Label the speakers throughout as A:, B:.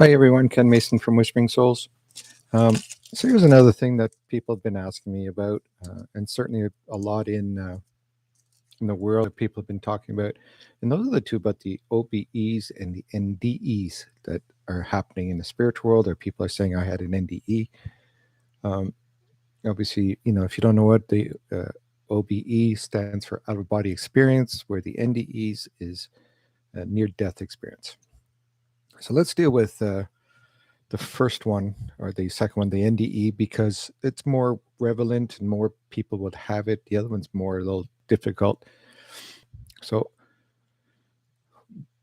A: Hi everyone, Ken Mason from Whispering Souls. Um, so here's another thing that people have been asking me about, and certainly a lot in the world that people have been talking about, and those are the two about the OBEs and the NDEs that are happening in the spiritual world. Or people are saying I had an NDE. Um, Obviously, if you don't know what the OBE stands for, out of body experience, where the NDEs is a near death experience. So let's deal with the first one or the second one, the NDE, because it's more prevalent and more people would have it. The other one's more a little difficult. So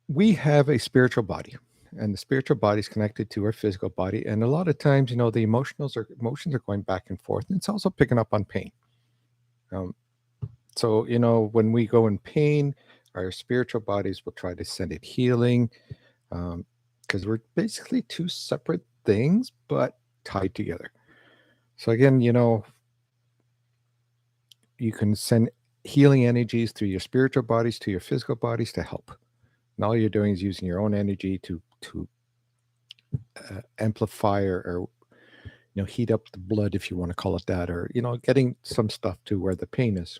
A: we have a spiritual body, and the spiritual body is connected to our physical body. And a lot of times, the emotions are going back and forth, and it's also picking up on pain. So when we go in pain, our spiritual bodies will try to send it healing, because we're basically two separate things but tied together. So again, you can send healing energies through your spiritual bodies to your physical bodies to help. And all you're doing is using your own energy to amplify or heat up the blood, if you want to call it that, or getting some stuff to where the pain is.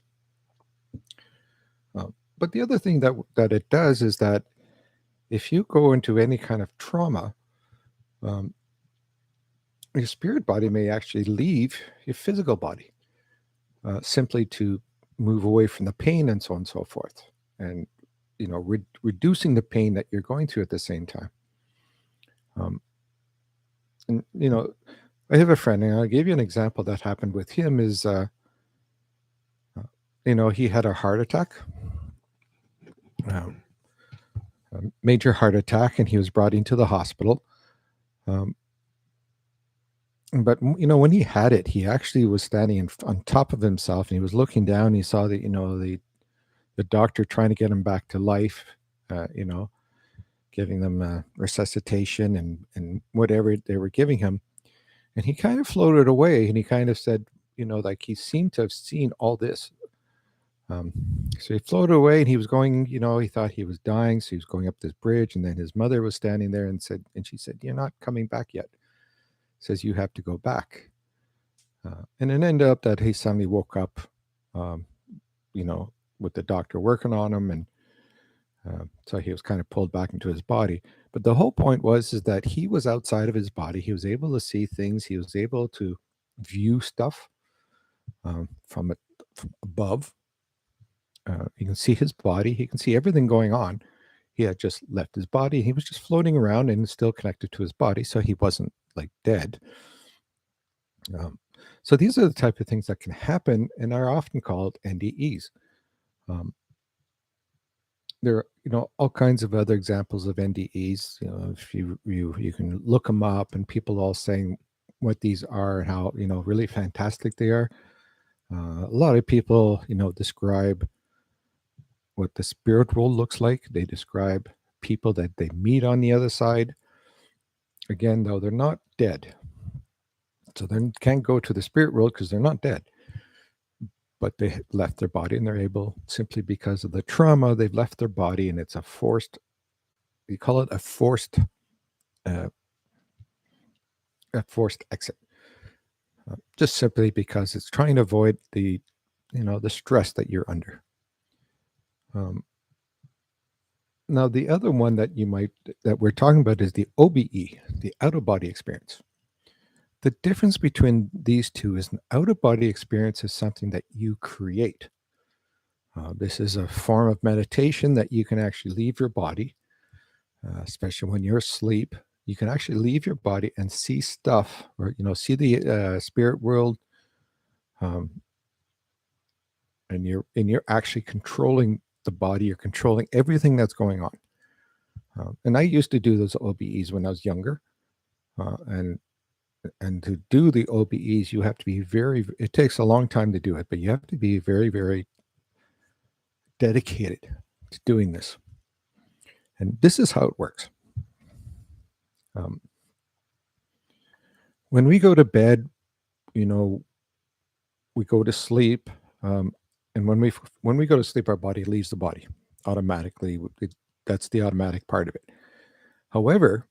A: But the other thing that it does is that if you go into any kind of trauma, your spirit body may actually leave your physical body, simply to move away from the pain and so on and so forth, and reducing the pain that you're going through at the same time. And I have a friend, and I'll give you an example that happened with him. Is he had a heart attack, a major heart attack, and he was brought into the hospital. But when he had it, he actually was standing on top of himself, and he was looking down. And he saw that the doctor trying to get him back to life, giving them resuscitation and whatever they were giving him, and he kind of floated away. And he kind of said, like he seemed to have seen all this. So he floated away, and he was going. He thought he was dying, so he was going up this bridge, and then his mother was standing there and she said, "You're not coming back yet." Says, "You have to go back." And it ended up that he suddenly woke up, with the doctor working on him. And so he was kind of pulled back into his body. But the whole point is that he was outside of his body. He was able to see things. He was able to view stuff from above. He can see his body. He can see everything going on. He had just left his body. He was just floating around and still connected to his body. So he wasn't like dead. So these are the type of things that can happen and are often called NDEs. There are all kinds of other examples of NDEs. If you can look them up, and people all saying what these are and how really fantastic they are. A lot of people describe what the spirit world looks like. They describe people that they meet on the other side. Again, though, they're not dead. So they can't go to the spirit world because they're not dead. But they left their body, and they're able, simply because of the trauma, they've left their body, and it's a forced, we call it a forced exit. Just simply because it's trying to avoid the stress that you're under. Now, the other one that we're talking about is the OBE, the out-of-body experience. The difference between these two is an out-of-body experience is something that you create. This is a form of meditation that you can actually leave your body, especially when you're asleep. You can actually leave your body and see stuff, or see the spirit world, and you're actually controlling the body. You're controlling everything that's going on. And I used to do those OBEs when I was younger, and to do the OBEs, you have to be it takes a long time to do it, but you have to be very, very dedicated to doing this. And this is how it works. When we go to bed, we go to sleep, and when we go to sleep, our body leaves the body automatically. That's the automatic part of it. However,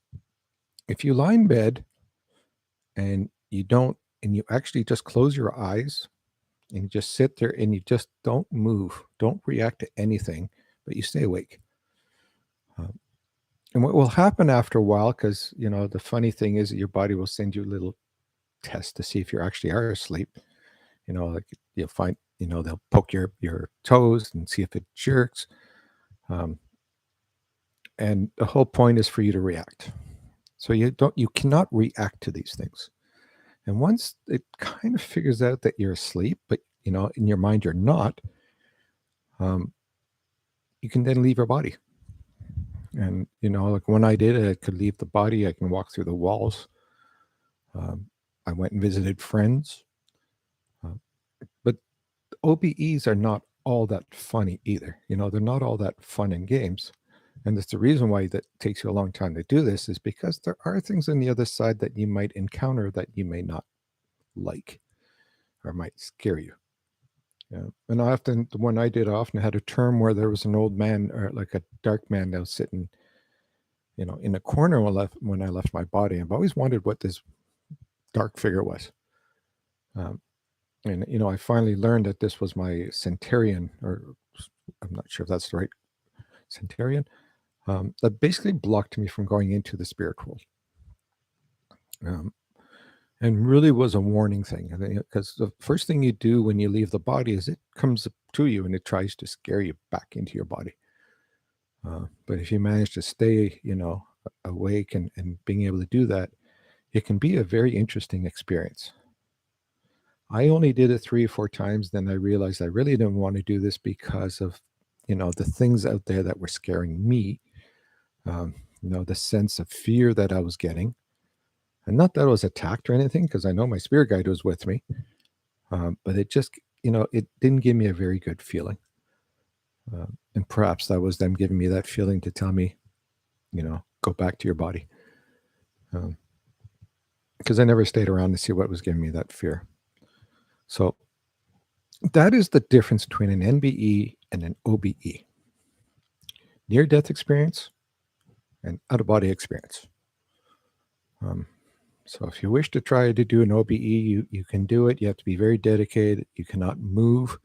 A: if you lie in bed and you actually just close your eyes and you just sit there and you just don't move, don't react to anything, but you stay awake. And what will happen after a while, because the funny thing is that your body will send you a little test to see if you actually are asleep. Like you'll find, they'll poke your toes and see if it jerks. And the whole point is for you to react. So you cannot react to these things. And once it kind of figures out that you're asleep, but in your mind you're not, you can then leave your body. And like when I did it, I could leave the body. I can walk through the walls. I went and visited friends. But OBEs are not all that funny either. They're not all that fun in games. And that's the reason why that takes you a long time to do this, is because there are things on the other side that you might encounter that you may not like or might scare you. And when I did, I often had a term where there was an old man, or like a dark man that was sitting, in a corner when I left my body. I've always wondered what this dark figure was. And I finally learned that this was my centurion, or I'm not sure if that's the right centurion, that basically blocked me from going into the spirit world. And really was a warning thing. Because the first thing you do when you leave the body is it comes to you and it tries to scare you back into your body. But if you manage to stay, awake and being able to do that, it can be a very interesting experience. I only did it 3 or 4 times. Then I realized I really didn't want to do this because of, the things out there that were scaring me. The sense of fear that I was getting. And not that I was attacked or anything, because I know my spirit guide was with me. But it just, it didn't give me a very good feeling. And perhaps that was them giving me that feeling to tell me, go back to your body. Because I never stayed around to see what was giving me that fear. So that is the difference between an NBE and an OBE. Near-death experience and out-of-body experience. So if you wish to try to do an OBE, you can do it. You have to be very dedicated. You cannot move.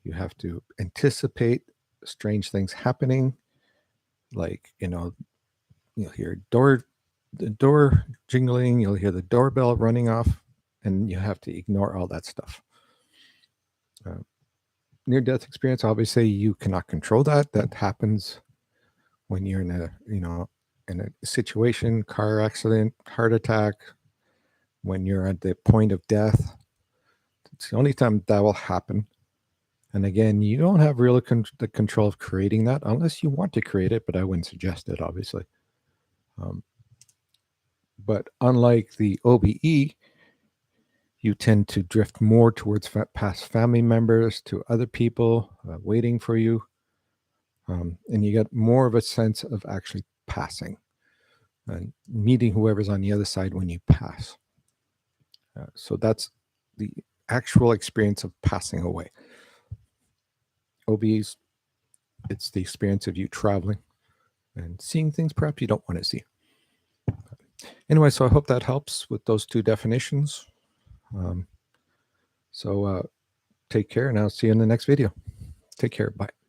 A: You have to anticipate strange things happening. Like, you'll hear the door jingling, you'll hear the doorbell running off, and you have to ignore all that stuff. Near-death experience, obviously, you cannot control that. That happens when you're in a situation, car accident, heart attack, when you're at the point of death. It's the only time that will happen. And again, you don't have really the control of creating that unless you want to create it, but I wouldn't suggest it, obviously. But unlike the OBE, you tend to drift more towards past family members, to other people waiting for you. And you get more of a sense of actually passing and meeting whoever's on the other side when you pass. So that's the actual experience of passing away. OBEs, it's the experience of you traveling and seeing things perhaps you don't want to see. Anyway, so I hope that helps with those 2 definitions. So take care, and I'll see you in the next video. Take care. Bye.